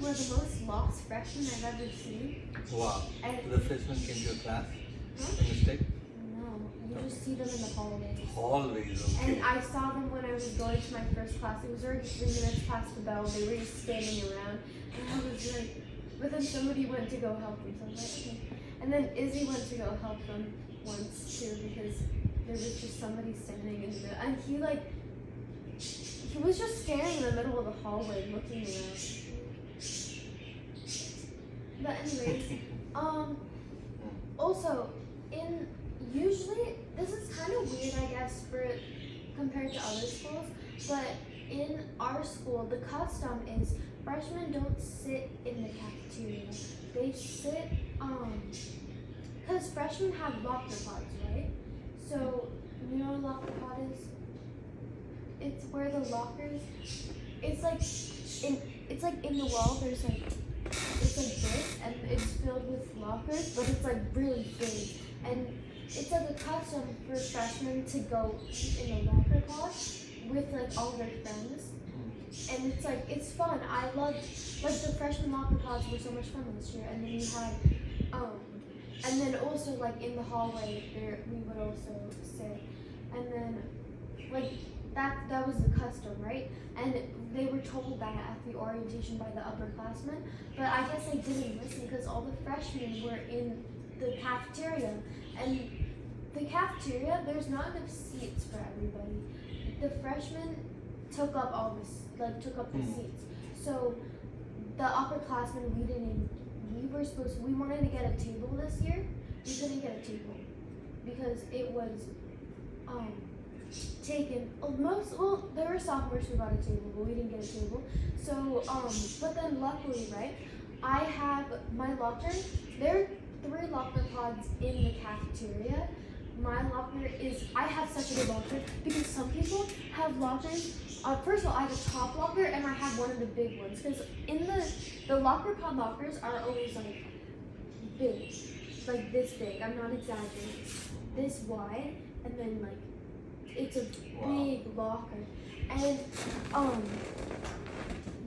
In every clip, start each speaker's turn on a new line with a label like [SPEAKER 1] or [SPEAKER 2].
[SPEAKER 1] were the most lost freshmen I've ever seen.
[SPEAKER 2] Wow.
[SPEAKER 1] And
[SPEAKER 2] So the freshmen came to your class
[SPEAKER 1] huh?
[SPEAKER 2] by mistake?
[SPEAKER 1] No, you just see them in the hallways.
[SPEAKER 2] Hallways, okay.
[SPEAKER 1] And I saw them when I was going to my first class. It was already 3 minutes past the bell. They were just standing around. And I was like, but then somebody went to go help them. So I was like, okay. And then Izzy went to go help them once too because there was just somebody standing in the middle. And he was just standing in the middle of the hallway looking around. But anyways, also, usually, this is kind of weird, I guess, compared to other schools, but in our school, the custom is freshmen don't sit in the cafeteria. They sit, because freshmen have locker pods, right? So, you know what a locker pod is? It's where the lockers, it's like in the wall, it's like this, and it's filled with lockers, but it's like really big. And it's like a custom for freshmen to go in a locker pod with like all their friends. And it's fun. I loved, like the freshman locker pods were so much fun this year. And then we had, and then also like in the hallway there, we would also sit. And then like that was the custom, right? And they were told that at the orientation by the upperclassmen, but I guess they didn't listen because all the freshmen were in the cafeteria, and the cafeteria, there's not enough seats for everybody. The freshmen took up the seats. So the upperclassmen, we wanted to get a table this year. We couldn't get a table because it was taken. There were sophomores who got a table, but we didn't get a table. So, but then luckily, right, I have my locker. There are 3 locker pods in the cafeteria. My locker I have such a good locker because some people have lockers. First of all, I have a top locker and I have one of the big ones because in the locker pod lockers are always like big, like this big. I'm not exaggerating. This wide, and then like it's a big locker, and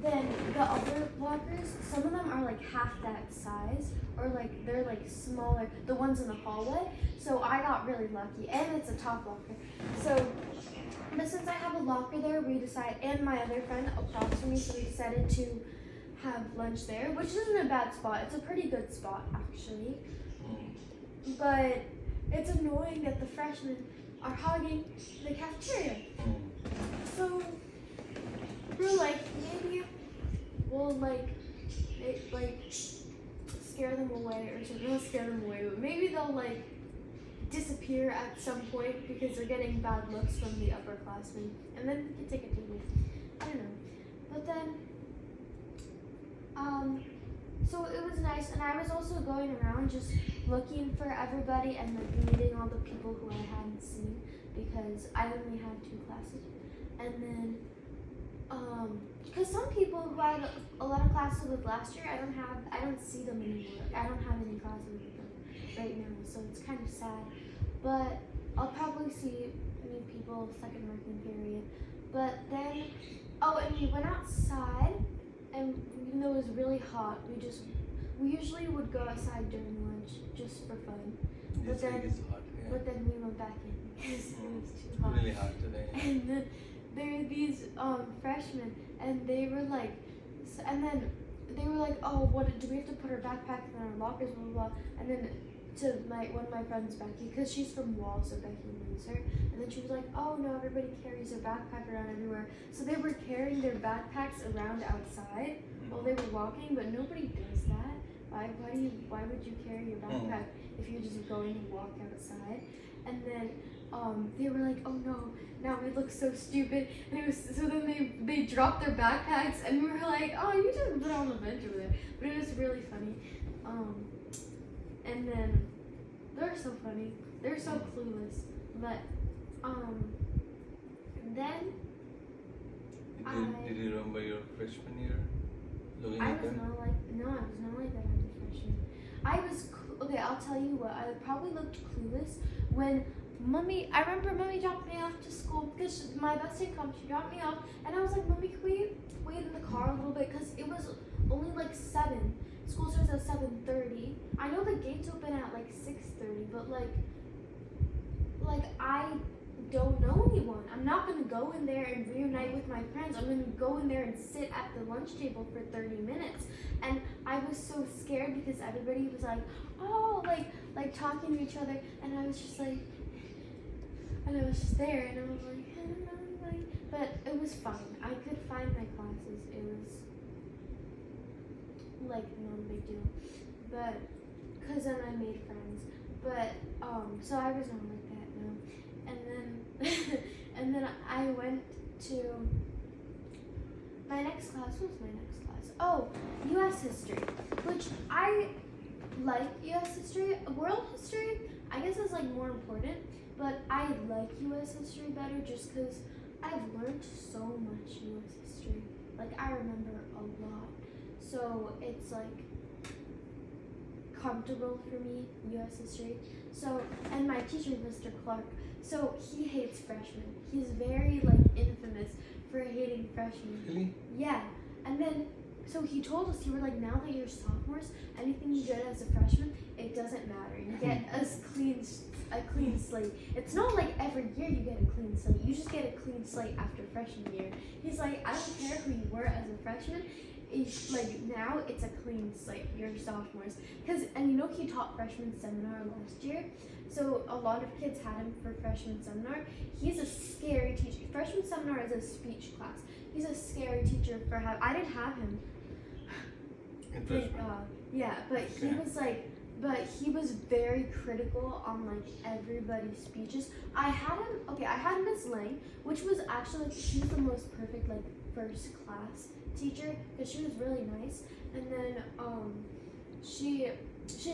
[SPEAKER 1] then the other lockers, some of them are like half that size, or like they're like smaller, the ones in the hallway. So I got really lucky, and it's a top locker. So, but since I have a locker there, we decided, and my other friend across from me, so we decided to have lunch there, which isn't a bad spot. It's a pretty good spot actually, but it's annoying that the freshmen are hogging the cafeteria. So we're like, maybe we'll like scare them away or something. Not scare them away, but maybe they'll like disappear at some point because they're getting bad looks from the upperclassmen, and then we can take a table. I don't know. But then, so it was nice, and I was also going around just looking for everybody and like meeting all the people who I hadn't seen because I only had 2 classes. And then, because some people who I had a lot of classes with last year, I don't see them anymore. I don't have any classes with them right now, so it's kind of sad. But I'll probably see new people second working period. But then, and we went outside, and even though it was really hot, we usually would go outside during lunch just for fun.
[SPEAKER 2] But
[SPEAKER 1] then we went back in because it was too hot.
[SPEAKER 2] Really hot today.
[SPEAKER 1] And then there were these freshmen, and they were like, oh, what do we have to put our backpacks in our lockers, blah blah blah. And then to one of my friends, Becky, because she's from Wall, so Becky knows her. And then she was like, oh no, everybody carries their backpack around everywhere. So they were carrying their backpacks around outside while they were walking, but nobody does that. Why would you carry your backpack if you're just going to walk outside? And then they were like, oh no, now we look so stupid. And so then they dropped their backpacks, and we were like, oh, you just put it on the bench over there. But it was really funny. And then they're so funny. They're so clueless. But then
[SPEAKER 2] Did you remember your freshman year?
[SPEAKER 1] I was not like that as a freshman. Okay, I'll tell you what, I probably looked clueless when I remember Mommy dropped me off to school because my best friend she dropped me off, and I was like, Mommy, can we wait in the car a little bit? Because it was only like school starts at 7:30. I know the gates open at like 6:30, but like I don't know anyone. I'm not gonna go in there and reunite with my friends. I'm gonna go in there and sit at the lunch table for 30 minutes. And I was so scared because everybody was like, oh, like talking to each other, and I was just like, and I was just there, and I was like, I don't know, like, but it was fine. I could find my classes. It was like not a big deal, but because then I made friends. But so I was not like that, no. And then and then I went to my next class. What was my next class? Oh, U.S. history, which I like. U.S. history, world history, I guess is like more important, but I like U.S. history better just because I've learned so much U.S. history. Like I remember a lot, so it's like comfortable for me, U.S. history. So, and my teacher, Mr. Clark, so he hates freshmen. He's very like infamous for hating freshmen.
[SPEAKER 2] Really?
[SPEAKER 1] Yeah. And then, so he told us, he were like, now that you're sophomores, anything you get as a freshman, it doesn't matter. You get a clean slate. It's not like every year you get a clean slate. You just get a clean slate after freshman year. He's like, I don't care who you were as a freshman. It's like now it's a clean slate. You're sophomores. And you know he taught freshman seminar last year, so a lot of kids had him for freshman seminar. He's a scary teacher. Freshman seminar is a speech class. He's a scary teacher for I didn't have him. Yeah, but he was like, but he was very critical on like everybody's speeches. I had Miss Lang, which was actually she was the most perfect like first class teacher because she was really nice. And then she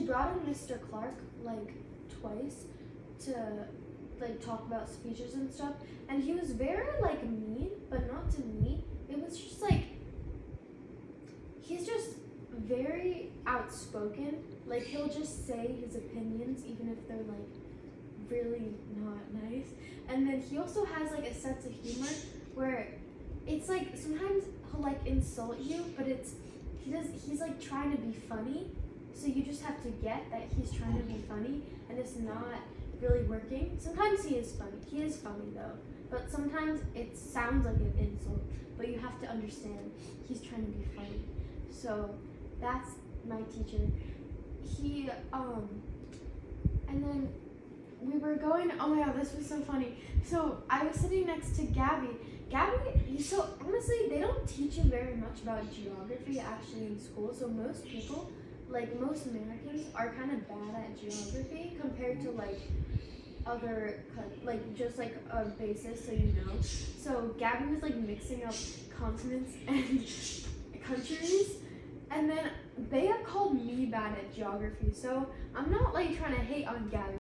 [SPEAKER 1] brought in Mr. Clark like twice to like talk about speeches and stuff, and he was very like mean, but not to me. It was just like he's just very outspoken. Like he'll just say his opinions even if they're like really not nice. And then he also has like a sense of humor where it's like sometimes he'll like insult you, but he's like trying to be funny, so you just have to get that he's trying to be funny and it's not really working. Sometimes he is funny though, but sometimes it sounds like an insult, but you have to understand he's trying to be funny. So that's my teacher. He and then we were going, oh my god, this was so funny. So I was sitting next to Gabby, so honestly, they don't teach you very much about geography actually in school. So most people, like most Americans, are kind of bad at geography compared to like other, like just like a basis, so you know. So Gabby was like mixing up continents and countries, and then Bea called me bad at geography. So I'm not like trying to hate on Gabby.